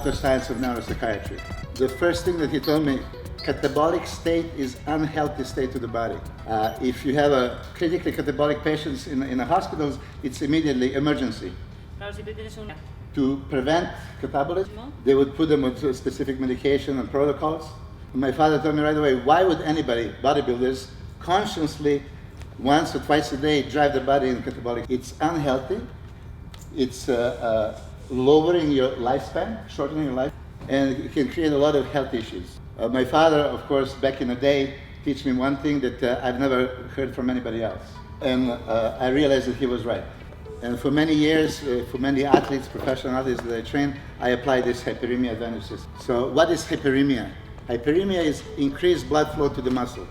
Dr. Science of Neuropsychiatry. The first thing that he told me, catabolic state is unhealthy state of the body. If you have a critically catabolic patients in the hospitals, it's immediately emergency. To prevent catabolism, they would put them on specific medication and protocols. And my father told me right away, why would anybody, bodybuilders, consciously once or twice a day drive their body in catabolic? It's unhealthy. It's lowering your lifespan, shortening your life, and it can create a lot of health issues. My father, of course, back in the day, teach me one thing that I've never heard from anybody else. And I realized that he was right. And for many years, for many athletes, professional athletes that I train, I apply this hyperemia advantage system. So what is hyperemia? Hyperemia is increased blood flow to the muscle.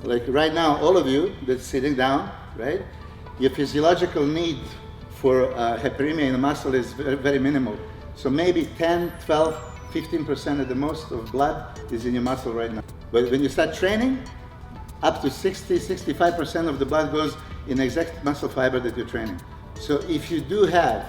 Like right now, all of you that's sitting down, right? Your physiological need for hyperemia in the muscle is very, very minimal. So maybe 10, 12, 15% at the most of blood is in your muscle right now. But when you start training, up to 60, 65% of the blood goes in exact muscle fiber that you're training. So if you do have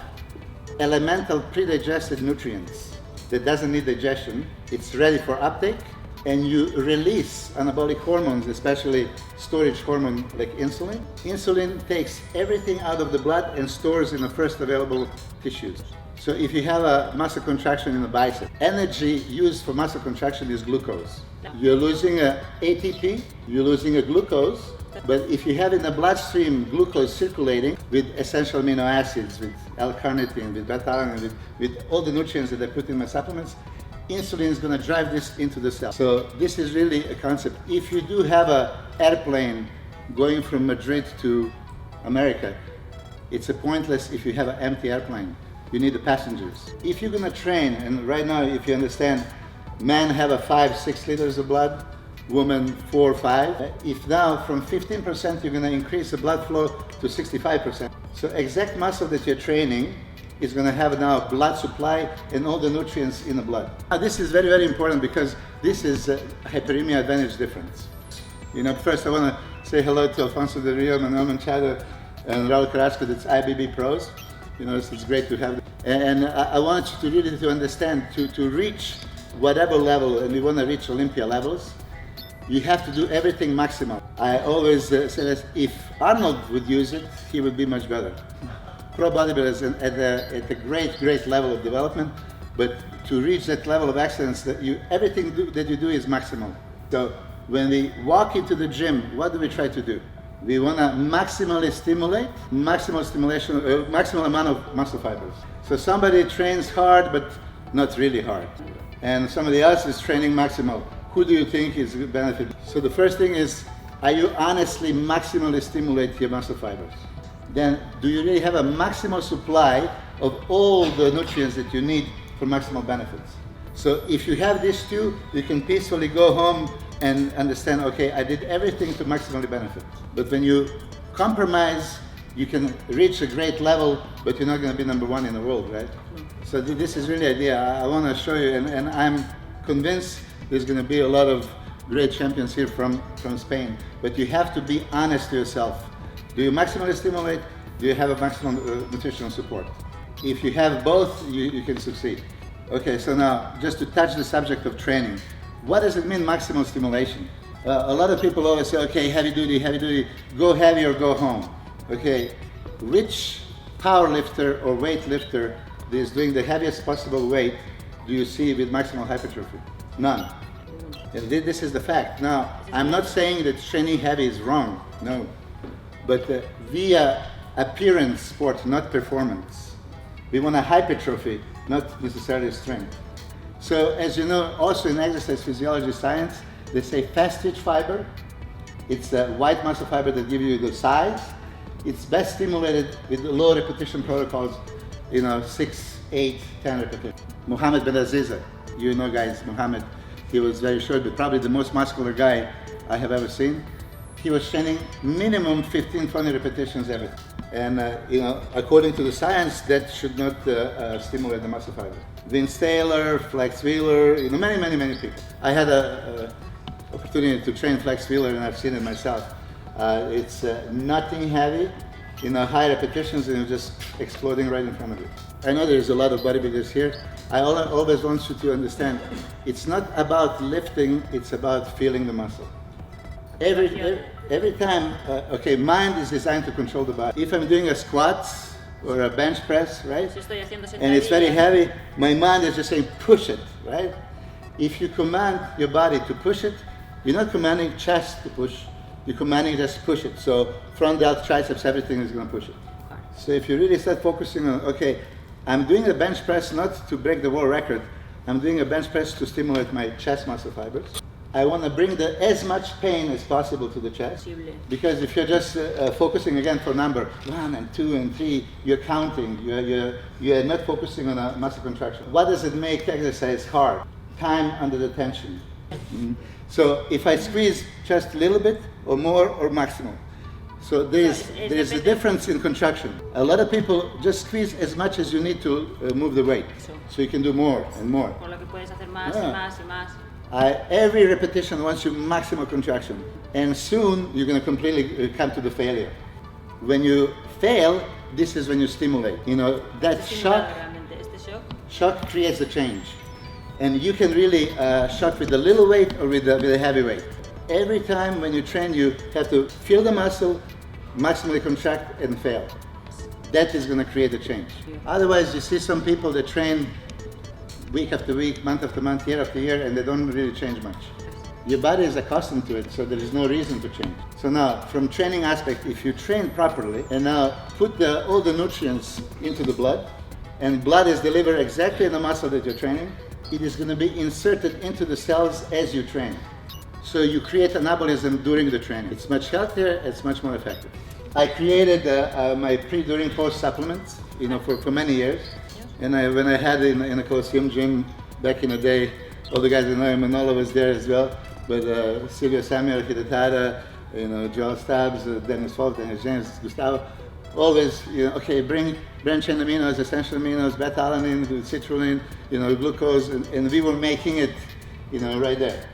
elemental pre-digested nutrients that doesn't need digestion, it's ready for uptake, and you release anabolic hormones, especially storage hormone like insulin. Insulin takes everything out of the blood and stores in the first available tissues. So if you have a muscle contraction in the bicep, energy used for muscle contraction is glucose. You're losing a ATP, you're losing a glucose, but if you have in the bloodstream glucose circulating with essential amino acids, with L-carnitine, with beta-alanine, with all the nutrients that I put in my supplements, insulin is going to drive this into the cell. So this is really a concept. If you do have an airplane going from Madrid to America, it's a pointless if you have an empty airplane. You need the passengers. If you're going to train, and right now, if you understand, men have a 5-6 liters of blood, women 4 or 5. If now from 15% you're going to increase the blood flow to 65%. So exact muscle that you're training is going to have now blood supply and all the nutrients in the blood. Now this is very, very important because this is a hyperemia advantage difference. You know, first I want to say hello to Alfonso de Rio, Manuel Manchado, and Raul Carrasco, that's IBB pros. You know, it's great to have them. And I want you to really to understand, to reach whatever level, and we want to reach Olympia levels, you have to do everything maximal. I always say that if Arnold would use it, he would be much better. Pro bodybuilders at a great level of development, but to reach that level of excellence, that everything that you do is maximal. So when we walk into the gym, what do we try to do? We want to maximally stimulate, maximal amount of muscle fibers. So somebody trains hard, but not really hard. And somebody else is training maximal. Who do you think is a benefit? So the first thing is, are you honestly maximally stimulate your muscle fibers? Then do you really have a maximal supply of all the nutrients that you need for maximal benefits? So if you have these two, you can peacefully go home and understand, okay, I did everything to maximally benefit. But when you compromise, you can reach a great level, but you're not going to be number one in the world, right? So this is really the idea. I want to show you, and I'm convinced there's going to be a lot of great champions here from Spain. But you have to be honest to yourself. Do you maximally stimulate? Do you have a maximum nutritional support? If you have both, you can succeed. Okay, so now just to touch the subject of training. What does it mean, maximal stimulation? A lot of people always say, okay, heavy duty, go heavy or go home. Okay, which power lifter or weight lifter that is doing the heaviest possible weight do you see with maximal hypertrophy? None. And this is the fact. Now, I'm not saying that training heavy is wrong, no. But via appearance sport, not performance. We want a hypertrophy, not necessarily strength. So as you know, also in exercise physiology science, they say fast twitch fiber. It's a white muscle fiber that gives you the size. It's best stimulated with low repetition protocols, 6, 8, 10 repetitions. Mohammed Ben Aziza, you know guys, Mohammed, he was very short, but probably the most muscular guy I have ever seen. He was training minimum 15, 20 repetitions every day. And according to the science, that should not stimulate the muscle fiber. Vince Taylor, Flex Wheeler, many people. I had an opportunity to train Flex Wheeler, and I've seen it myself. It's nothing heavy, high repetitions, and just exploding right in front of you. I know there's a lot of bodybuilders here. I always want you to understand, it's not about lifting, it's about feeling the muscle. Every time, okay, mind is designed to control the body. If I'm doing a squat or a bench press, right, and it's very heavy, my mind is just saying push it, right? If you command your body to push it, you're not commanding chest to push, you're commanding just push it. So front delt, triceps, everything is going to push it. So if you really start focusing on, okay, I'm doing a bench press not to break the world record, I'm doing a bench press to stimulate my chest muscle fibers. I want to bring as much pain as possible to the chest, because if you're just focusing again for number 1 and 2 and 3, you're counting, you're not focusing on a muscle contraction. What does it make exercise hard? Time under the tension. So if I squeeze just a little bit or more or maximal. So there's a difference in contraction. A lot of people just squeeze as much as you need to move the weight, so you can do more and more. Every repetition wants you maximal contraction, and soon you're going to completely come to the failure. When you fail, this is when you stimulate. You know, that shock creates the change. And you can really shock with a little weight or with a heavy weight. Every time when you train, you have to feel the muscle, maximally contract and fail. That is going to create a change. Otherwise, you see some people that train week after week, month after month, year after year, and they don't really change much. Your body is accustomed to it, so there is no reason to change. So now, from training aspect, if you train properly, and now put all the nutrients into the blood, and blood is delivered exactly in the muscle that you're training, it is going to be inserted into the cells as you train. So you create anabolism during the training. It's much healthier, it's much more effective. I created my pre, during, post supplements, you know, for many years. And when I had in a Colosseum gym back in the day, all the guys that know Manolo was there as well, but Silvio Samuel, Hidetara, you know, Joel Stubbs, Dennis Falk, Dennis James, Gustavo, always, you know, okay, bring branched-chain aminos, essential aminos, beta-alanine, citrulline, you know, glucose, and we were making it, you know, right there.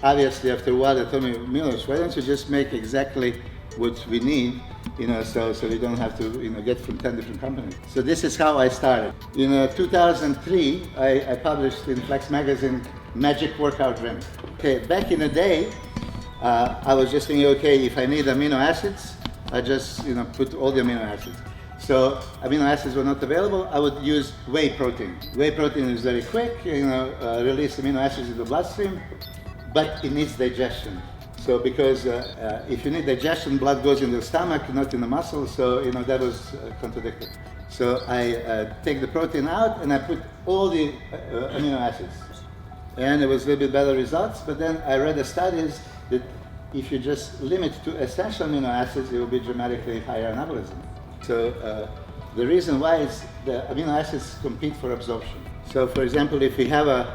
Obviously, after a while, they told me, Milos, why don't you just make exactly what we need, you know, so we don't have to, you know, get from 10 different companies. So this is how I started. In 2003, I published in Flex magazine, Magic Workout Drink. Okay, back in the day, I was just thinking, okay, if I need amino acids, I just, you know, put all the amino acids. So amino acids were not available, I would use whey protein. Whey protein is very quick, you know, release amino acids in the bloodstream, but it needs digestion. So because if you need digestion, blood goes in the stomach, not in the muscle, so, you know, that was contradictory. So I take the protein out and I put all the amino acids. And it was a little bit better results, but then I read the studies that if you just limit to essential amino acids, it will be dramatically higher anabolism. So the reason why is the amino acids compete for absorption. So for example, if we have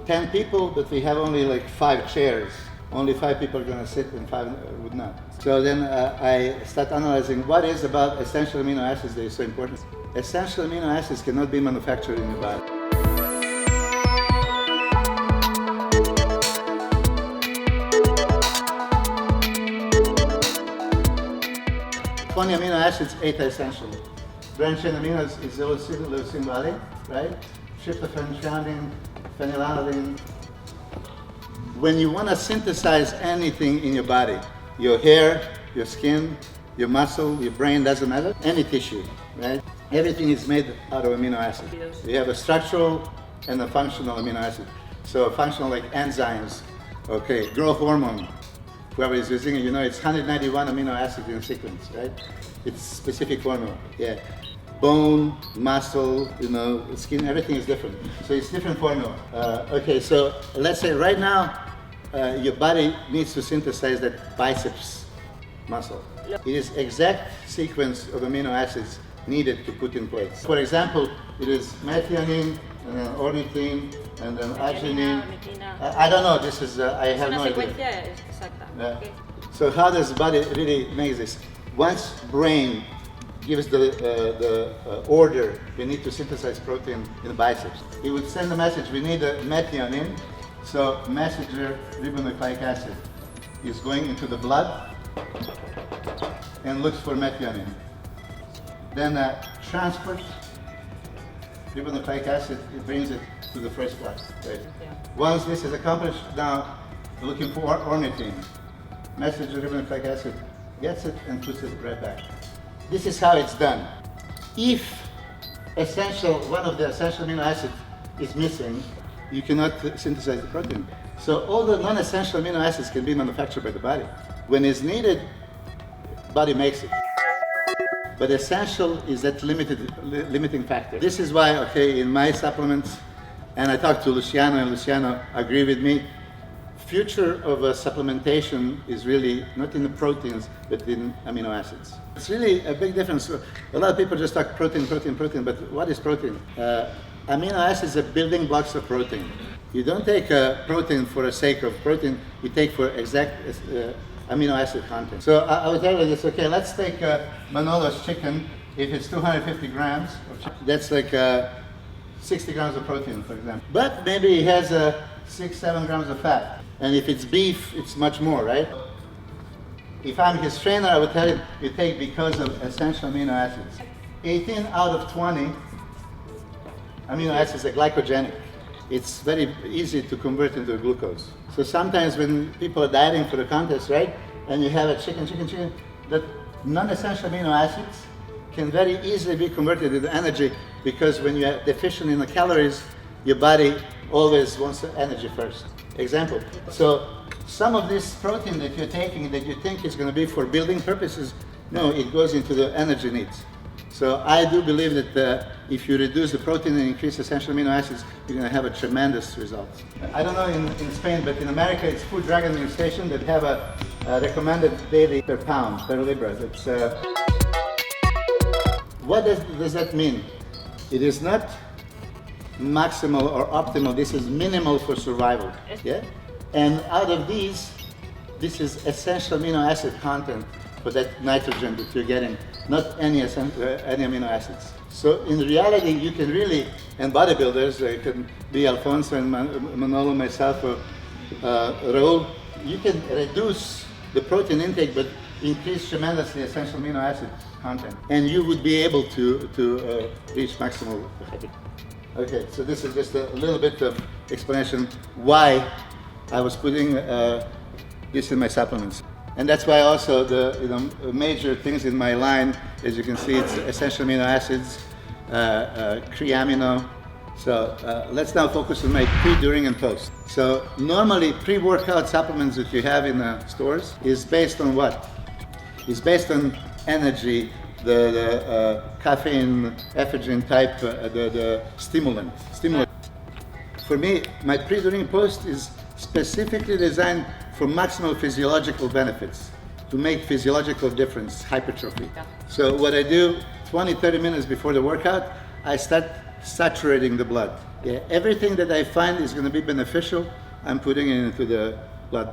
10 people, but we have only like 5 chairs, only 5 people are going to sit and 5 would not. So then I start analyzing what is about essential amino acids that is so important. Essential amino acids cannot be manufactured in your body. Funny amino acids, 8 are essential. Branched-chain aminos is leucine valine, right? Tryptophan, threonine, phenylalanine. When you want to synthesize anything in your body, your hair, your skin, your muscle, your brain, doesn't matter, any tissue, right? Everything is made out of amino acids. You have a structural and a functional amino acid. So functional like enzymes, okay, growth hormone. Whoever is using it, you know, it's 191 amino acids in a sequence, right? It's specific formula, yeah. Bone, muscle, you know, skin, everything is different. So it's different formula. Okay, so let's say right now, your body needs to synthesize that biceps muscle. It is exact sequence of amino acids needed to put in place. For example, it is methionine, and then ornithine, and then arginine. I don't know, this is, I have no idea. Okay. So how does the body really make this? Once brain gives the order, we need to synthesize protein in the biceps. It would send a message, we need a methionine, so messenger ribonucleic acid is going into the blood and looks for methionine. Then transport ribonucleic acid, it brings it to the first class. Right? Once this is accomplished, now we're looking for ornithine. Messenger ribonucleic acid gets it and puts it right back. This is how it's done. If one of the essential amino acids is missing, you cannot synthesize the protein. So all the non-essential amino acids can be manufactured by the body. When it's needed, body makes it. But essential is that limiting factor. This is why, okay, in my supplements, and I talked to Luciano, and Luciano agreed with me, future of supplementation is really not in the proteins, but in amino acids. It's really a big difference. A lot of people just talk protein, but what is protein? Amino acids are building blocks of protein. You don't take protein for the sake of protein, you take for exact amino acid content. So I would tell you this, okay, let's take Manolo's chicken. If it's 250 grams of chicken, that's like 60 grams of protein, for example. But maybe it has 6-7 grams of fat. And if it's beef, it's much more, right? If I'm his trainer, I would tell him, you take because of essential amino acids. 18 out of 20 amino acids are glycogenic. It's very easy to convert into glucose. So sometimes when people are dieting for the contest, right, and you have a chicken, that non-essential amino acids can very easily be converted into energy, because when you're deficient in the calories, your body always wants the energy first. Example. So some of this protein that you're taking that you think is going to be for building purposes, no, it goes into the energy needs. So I do believe that if you reduce the protein and increase essential amino acids, you're going to have a tremendous result. I don't know in Spain, but in America it's Food Drug Administration that have a recommended daily per pound, per libra. It's, what does that mean? It is not maximal or optimal, this is minimal for survival. Yeah? And out of these, this is essential amino acid content for that nitrogen that you're getting, not any amino acids. So in reality, you can really, and bodybuilders, it can be Alfonso and Manolo, myself, or Raul, you can reduce the protein intake but increase tremendously essential amino acid content. And you would be able to reach maximal effect. Okay, so this is just a little bit of explanation why I was putting this in my supplements. And that's why also the major things in my line, as you can see, it's essential amino acids, creamino. So let's now focus on my pre, during, and post. So normally pre-workout supplements that you have in the stores is based on what? It's based on energy, the caffeine, ephedrine type, the stimulant. For me, my pre, during, post is specifically designed for maximal physiological benefits, to make physiological difference, hypertrophy. So what I do 20-30 minutes before the workout, I start saturating the blood. Yeah, everything that I find is going to be beneficial, I'm putting it into the blood.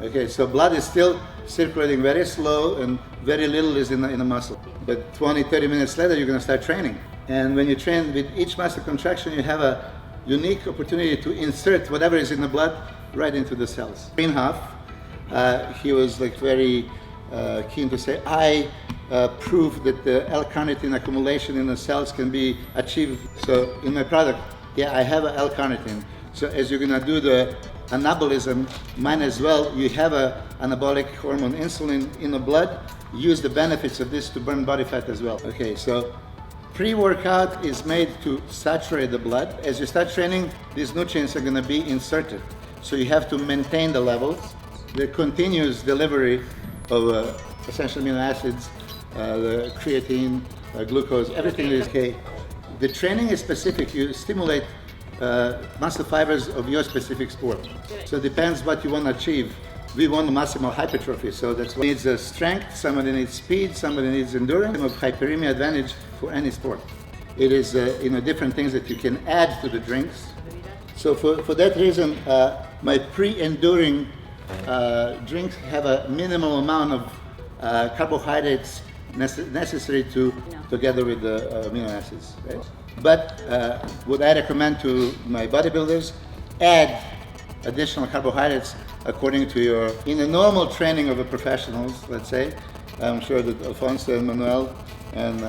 Okay, so blood is still circulating very slow and very little is in the muscle. But 20-30 minutes later, you're going to start training. And when you train with each muscle contraction, you have a unique opportunity to insert whatever is in the blood right into the cells. Greenhoff, he was like very keen to say, I prove that the L-carnitine accumulation in the cells can be achieved. So in my product, yeah, I have a L-carnitine. So as you're gonna do the anabolism, might as well, you have a anabolic hormone insulin in the blood, use the benefits of this to burn body fat as well. Okay, so pre-workout is made to saturate the blood. As you start training, these nutrients are gonna be inserted. So you have to maintain the levels, the continuous delivery of essential amino acids, the creatine, glucose, everything is okay. The training is specific. You stimulate muscle fibers of your specific sport. So it depends what you want to achieve. We want maximal hypertrophy, so that's what needs strength, somebody needs speed, somebody needs endurance, of hyperemia advantage for any sport. It is different things that you can add to the drinks. So for that reason, my pre-enduring drinks have a minimal amount of carbohydrates necessary together with the amino acids. Right? But what I recommend to my bodybuilders, add additional carbohydrates according to your, in the normal training of a professionals, let's say. I'm sure that Alfonso and Manuel and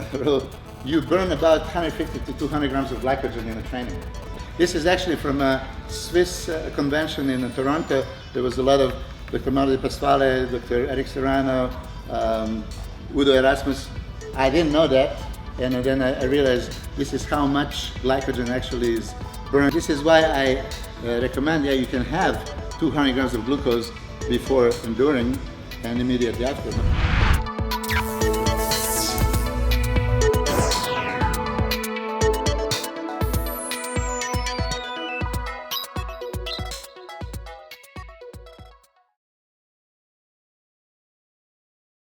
you burn about 150 to 200 grams of glycogen in a training. This is actually from a Swiss convention in Toronto. There was a lot of Dr. Mauro Di Pasquale, Dr. Eric Serrano, Udo Erasmus. I didn't know that, and then I realized this is how much glycogen actually is burned. This is why I recommend you can have 200 grams of glucose before enduring and immediately after.